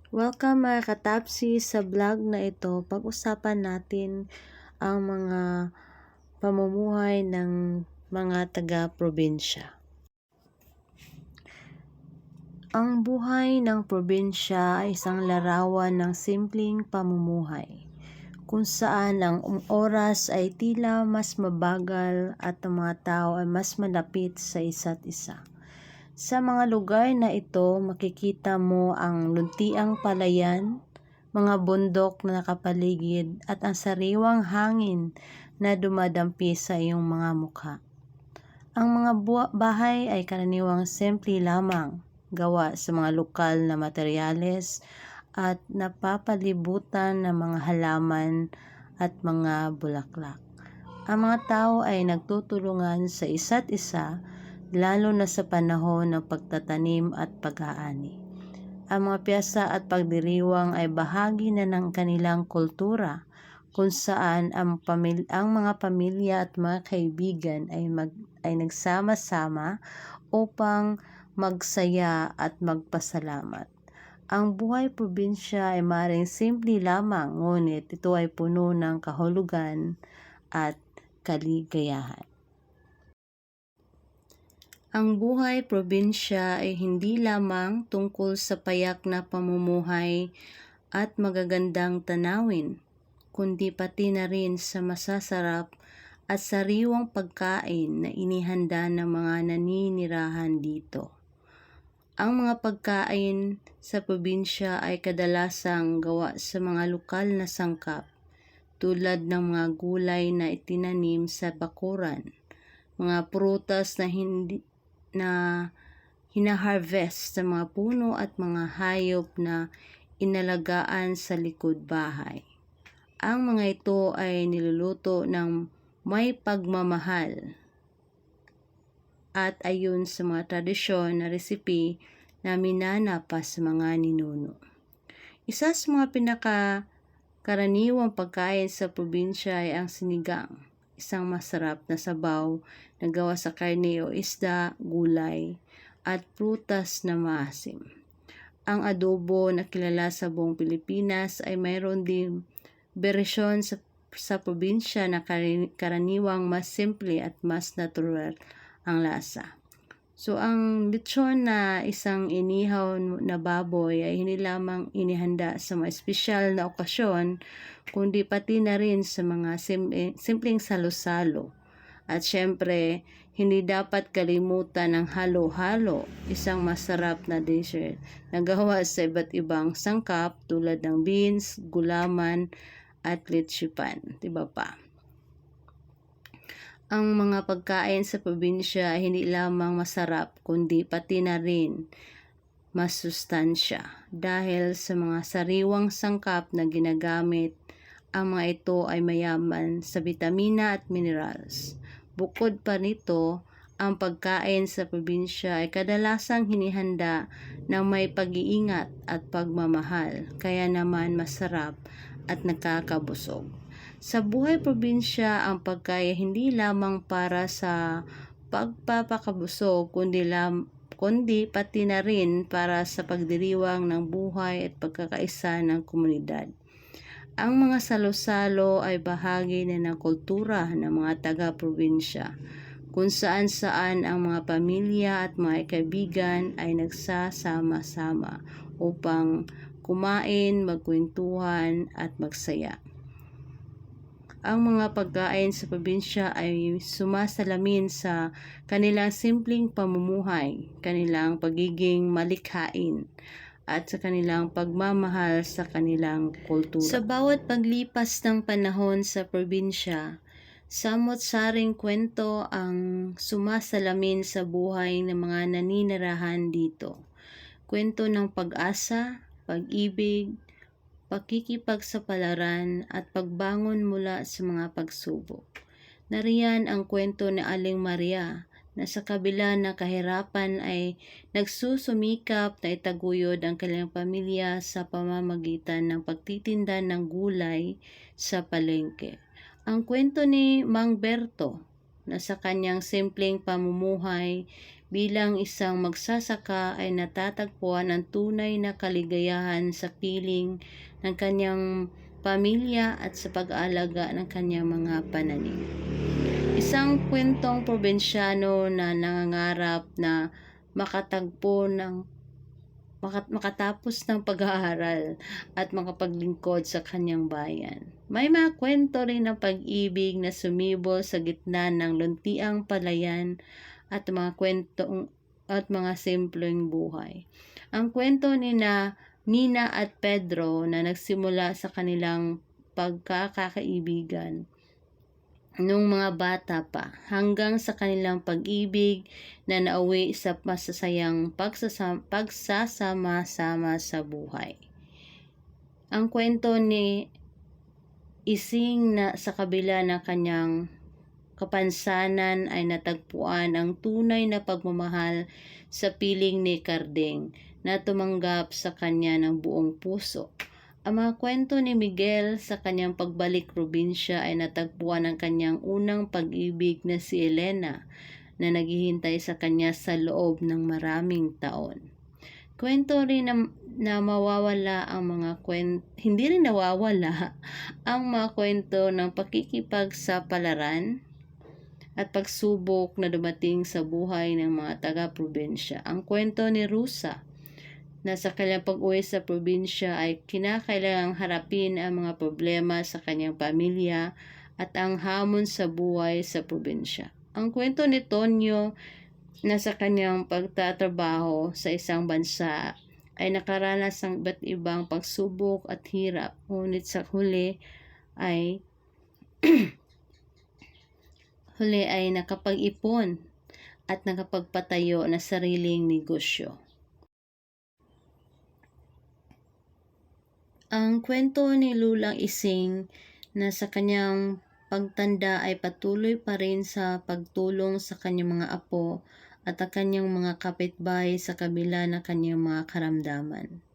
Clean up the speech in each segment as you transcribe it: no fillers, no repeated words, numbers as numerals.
Welcome mga katapsi sa vlog na ito. Pag-usapan natin ang mga pamumuhay ng mga taga-probinsya. Ang buhay ng probinsya ay isang larawan ng simpleng pamumuhay, kung saan ang oras ay tila mas mabagal at ang mga tao ay mas malapit sa isa't isa. Sa mga lugar na ito, makikita mo ang luntiang palayan, mga bundok na nakapaligid at ang sariwang hangin na dumadampi sa iyong mga mukha. Ang mga bahay ay karaniwang simple lamang, gawa sa mga lokal na materyales at napapalibutan ng mga halaman at mga bulaklak. Ang mga tao ay nagtutulungan sa isa't isa, lalo na sa panahon ng pagtatanim at pag-aani. Ang mga piyesta at pagdiriwang ay bahagi na ng kanilang kultura, kung saan ang mga pamilya at mga kaibigan ay nagsama-sama upang magsaya at magpasalamat. Ang buhay probinsya ay maaaring simple lamang, ngunit ito ay puno ng kahulugan at kaligayahan. Ang buhay probinsya ay hindi lamang tungkol sa payak na pamumuhay at magagandang tanawin, kundi pati na rin sa masasarap at sariwang pagkain na inihanda ng mga naninirahan dito. Ang mga pagkain sa probinsya ay kadalasang gawa sa mga lokal na sangkap, tulad ng mga gulay na itinanim sa bakuran, mga prutas na hinaharvest sa mga puno at mga hayop na inalagaan sa likod bahay. Ang mga ito ay niluluto ng may pagmamahal at ayon sa mga tradisyon na resipe na minana pa sa mga ninuno. Isa sa mga pinakakaraniwang pagkain sa probinsya ay ang sinigang, isang masarap na sabaw na gawa sa karne o isda, gulay, at prutas na maasim. Ang adobo na kilala sa buong Pilipinas ay mayroon din bersyon sa probinsya na karaniwang mas simple at mas natural ang lasa. So, ang lechon na isang inihaw na baboy ay hindi lamang inihanda sa mga espesyal na okasyon, kundi pati na rin sa mga simpleng salo-salo. At syempre, hindi dapat kalimutan ang halo-halo, isang masarap na dessert na gawa sa iba't ibang sangkap tulad ng beans, gulaman, at leche pan. Diba pa? Ang mga pagkain sa probinsya ay hindi lamang masarap, kundi pati na rin masustansya. Dahil sa mga sariwang sangkap na ginagamit, ang mga ito ay mayaman sa bitamina at minerals. Bukod pa nito, ang pagkain sa probinsya ay kadalasang hinihanda ng may pag-iingat at pagmamahal, kaya naman masarap at nakakabusog. Sa buhay probinsya, ang pagkain hindi lamang para sa pagpapakabusog, kundi pati na rin para sa pagdiriwang ng buhay at pagkakaisa ng komunidad. Ang mga salo-salo ay bahagi na ng kultura ng mga taga-probinsya, kung saan-saan ang mga pamilya at mga kaibigan ay nagsasama-sama upang kumain, magkwentuhan at magsaya. Ang mga pagkain sa probinsya ay sumasalamin sa kanilang simpleng pamumuhay, kanilang pagiging malikhain, at sa kanilang pagmamahal sa kanilang kultura. Sa bawat paglipas ng panahon sa probinsya, samot-saring kwento ang sumasalamin sa buhay ng mga naninirahan dito. Kwento ng pag-asa, pag-ibig, pakikipagsapalaran at pagbangon mula sa mga pagsubok. Nariyan ang kwento ni Aling Maria na sa kabila ng kahirapan ay nagsusumikap na itaguyod ang kanilang pamilya sa pamamagitan ng pagtitinda ng gulay sa palengke. Ang kwento ni Mang Berto na sa kanyang simpleng pamumuhay Bilang isang magsasaka ay natatagpuan ang tunay na kaligayahan sa piling ng kanyang pamilya at sa pag-aalaga ng kanyang mga pananim. Isang kwentong probinsyano na nangangarap na makatagpo ng makatapos ng pag-aaral at makapaglingkod sa kanyang bayan. May mga kwento rin ng pag-ibig na sumibol sa gitna ng luntiang palayan at mga simpleng buhay. Ang kwento ni Nina at Pedro na nagsimula sa kanilang pagkakaibigan nung mga bata pa hanggang sa kanilang pag-ibig na nauwi sa masasayang pagsasama-sama sa buhay. Ang kwento ni Ising na sa kabila ng kanyang kapansanan ay natagpuan ang tunay na pagmamahal sa piling ni Carding na tumanggap sa kanya ng buong puso. Ang mga kwento ni Miguel sa kanyang pagbalik probinsya ay natagpuan ang kanyang unang pag-ibig na si Elena na naghihintay sa kanya sa loob ng maraming taon. Kwento rin na mawawala ang mga hindi rin nawawala ang mga kwento ng pakikipagsapalaran at pagsubok na dumating sa buhay ng mga taga-probinsya. Ang kwento ni Rusa na sa kanyang pag-uwi sa probinsya ay kinakailangang harapin ang mga problema sa kanyang pamilya at ang hamon sa buhay sa probinsya. Ang kwento ni Tonyo na sa kanyang pagtatrabaho sa isang bansa ay nakaranas ng iba't ibang pagsubok at hirap, ngunit sa huli ay nakapag-ipon at nakapagpatayo na sariling negosyo. Ang kwento ni Lulang Ising na sa kanyang pagtanda ay patuloy pa rin sa pagtulong sa kanyang mga apo at ang kanyang mga kapitbahay sa kabila ng kanyang mga karamdaman.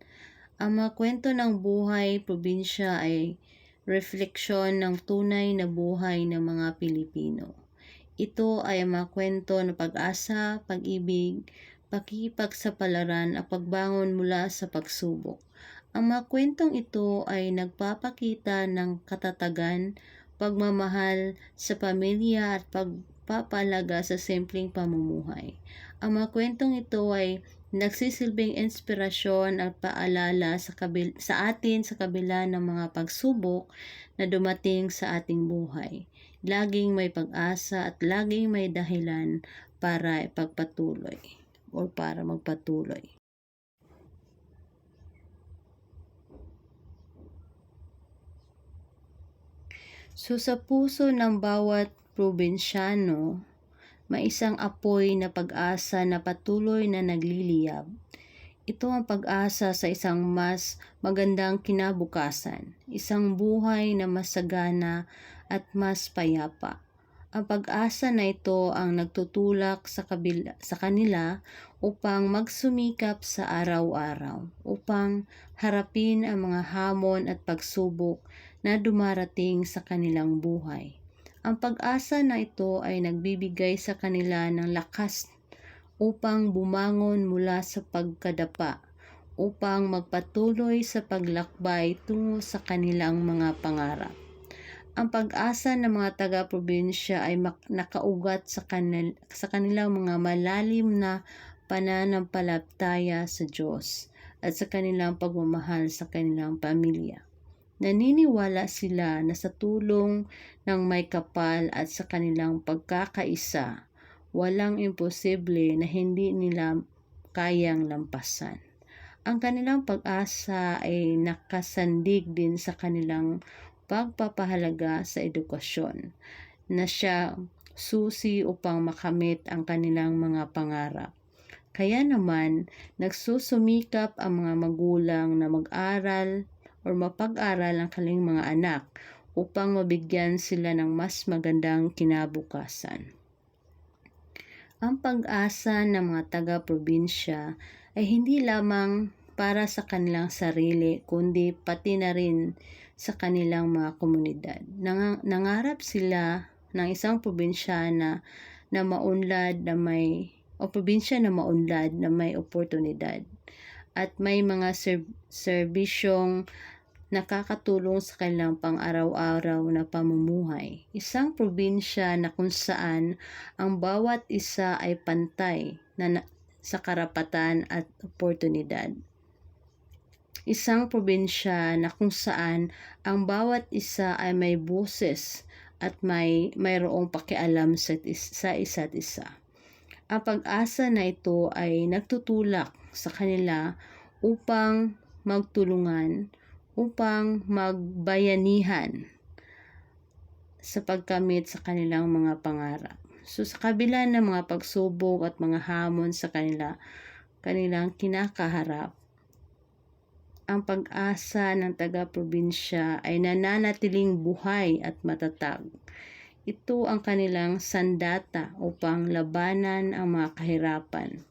Ang mga kwento ng buhay probinsya ay refleksyon ng tunay na buhay ng mga Pilipino. Ito ay mga kwento ng pag-asa, pag-ibig, pakikipagsapalaran at pagbangon mula sa pagsubok. Ang mga kwentong ito ay nagpapakita ng katatagan, pagmamahal sa pamilya at pagpapalaga sa simpleng pamumuhay. Ang mga kwentong ito ay nagsisilbing inspirasyon at paalala sa atin sa kabila ng mga pagsubok na dumating sa ating buhay. Laging may pag-asa at laging may dahilan para ipagpatuloy o para magpatuloy. So sa puso ng bawat probinsyano, may isang apoy na pag-asa na patuloy na nagliliyab. Ito ang pag-asa sa isang mas magandang kinabukasan, isang buhay na masagana at mas payapa. Ang pag-asa na ito ang nagtutulak sa kanila upang magsumikap sa araw-araw, upang harapin ang mga hamon at pagsubok na dumarating sa kanilang buhay. Ang pag-asa na ito ay nagbibigay sa kanila ng lakas upang bumangon mula sa pagkadapa, upang magpatuloy sa paglakbay tungo sa kanilang mga pangarap. Ang pag-asa ng mga taga-probinsya ay nakaugat sa kanilang mga malalim na pananampalataya sa Diyos at sa kanilang pagmamahal sa kanilang pamilya. Naniniwala sila na sa tulong ng may kapal at sa kanilang pagkakaisa, walang imposible na hindi nila kayang lampasan. Ang kanilang pag-asa ay nakasandig din sa kanilang pagpapahalaga sa edukasyon, na siya susi upang makamit ang kanilang mga pangarap. Kaya naman, nagsusumikap ang mga magulang na mag-aral o mapag-aral ang kanilang mga anak upang mabigyan sila ng mas magandang kinabukasan. Ang pag-asa ng mga taga-probinsya ay hindi lamang para sa kanilang sarili, kundi pati na rin sa kanilang mga komunidad. Nangarap sila ng isang probinsyana na maunlad, na may o probinsya na maunlad na may oportunidad at may mga serbisyong nakakatulong sa kanilang pang-araw-araw na pamumuhay. Isang probinsya na kung saan ang bawat isa ay pantay sa karapatan at oportunidad. Isang probinsya na kung saan ang bawat isa ay may boses at mayroong pakialam sa isa't isa. Ang pag-asa na ito ay nagtutulak sa kanila upang magtulungan, upang magbayanihan sa pagkamit sa kanilang mga pangarap. So sa kabila ng mga pagsubok at mga hamon sa kanilang kinakaharap, ang pag-asa ng taga-probinsya ay nananatiling buhay at matatag. Ito ang kanilang sandata upang labanan ang mga kahirapan,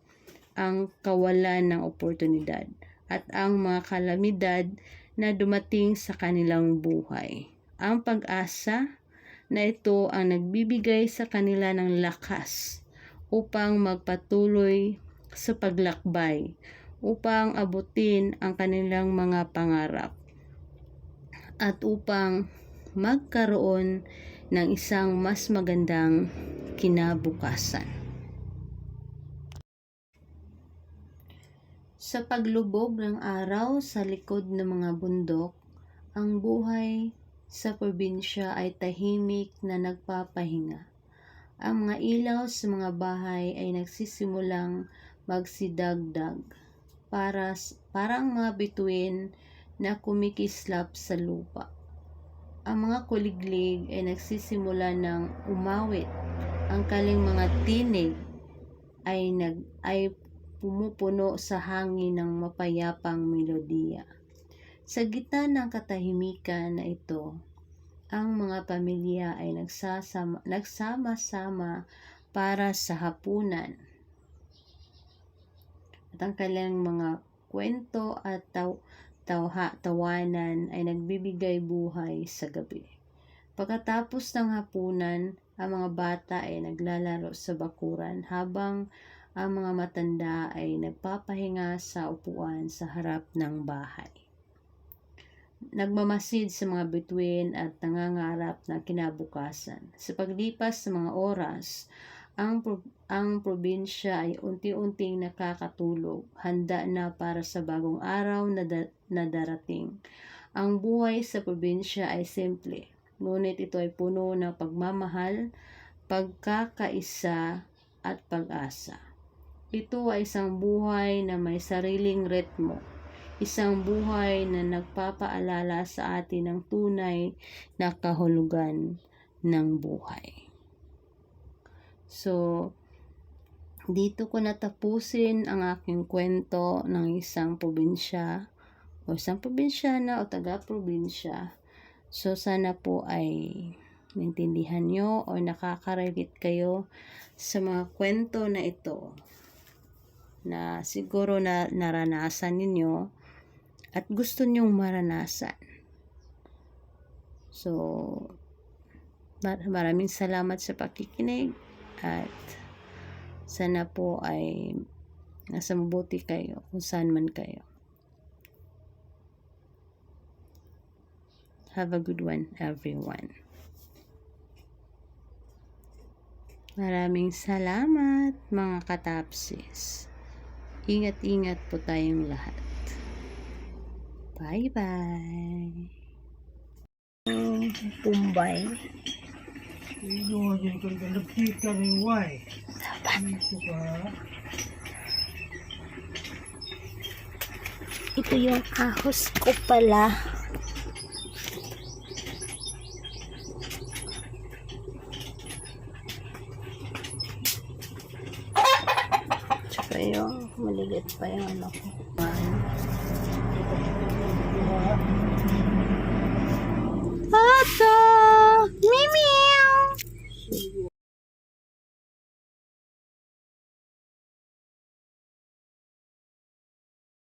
ang kawalan ng oportunidad, at ang mga kalamidad na dumating sa kanilang buhay. Ang pag-asa na ito ang nagbibigay sa kanila ng lakas upang magpatuloy sa paglakbay, upang abutin ang kanilang mga pangarap, at upang magkaroon ng isang mas magandang kinabukasan. Sa paglubog ng araw sa likod ng mga bundok, ang buhay sa probinsya ay tahimik na nagpapahinga. Ang mga ilaw sa mga bahay ay nagsisimulang magsidagdag, parang mga bituin na kumikislap sa lupa. Ang mga kuliglig ay nagsisimula ng umawit. Ang kaling mga tinig ay pumupuno sa hangin ng mapayapang melodiya. Sa gitna ng katahimikan na ito, ang mga pamilya ay nagsama-sama para sa hapunan. At ang kanilang mga kwento at tawanan ay nagbibigay buhay sa gabi. Pagkatapos ng hapunan, ang mga bata ay naglalaro sa bakuran habang ang mga matanda ay nagpapahinga sa upuan sa harap ng bahay. Nagmamasid sa mga bituin at nangangarap ng kinabukasan. Sa paglipas ng mga oras, ang probinsya ay unti-unting nakakatulog, handa na para sa bagong araw na darating. Ang buhay sa probinsya ay simple, ngunit ito ay puno ng pagmamahal, pagkakaisa at pag-asa. Ito ay isang buhay na may sariling ritmo, isang buhay na nagpapaalala sa atin ng tunay na kahulugan ng buhay. So, dito ko natapusin ang aking kwento ng isang probinsya o isang probinsyana o taga-probinsya. So, sana po ay naintindihan nyo o nakaka-relate kayo sa mga kwento na ito na siguro na naranasan ninyo at gusto nyong maranasan. So, maraming salamat sa pakikinig. At sana po ay nasa mabuti kayo kung saan man kayo. Have a good one, everyone. Maraming salamat, mga katapsis. Ingat-ingat po tayong lahat. Bye-bye. Pumbay. Ito yung ahos ko pala. Tsaka yung malilit pa yung ano ko. Tata! Mimi!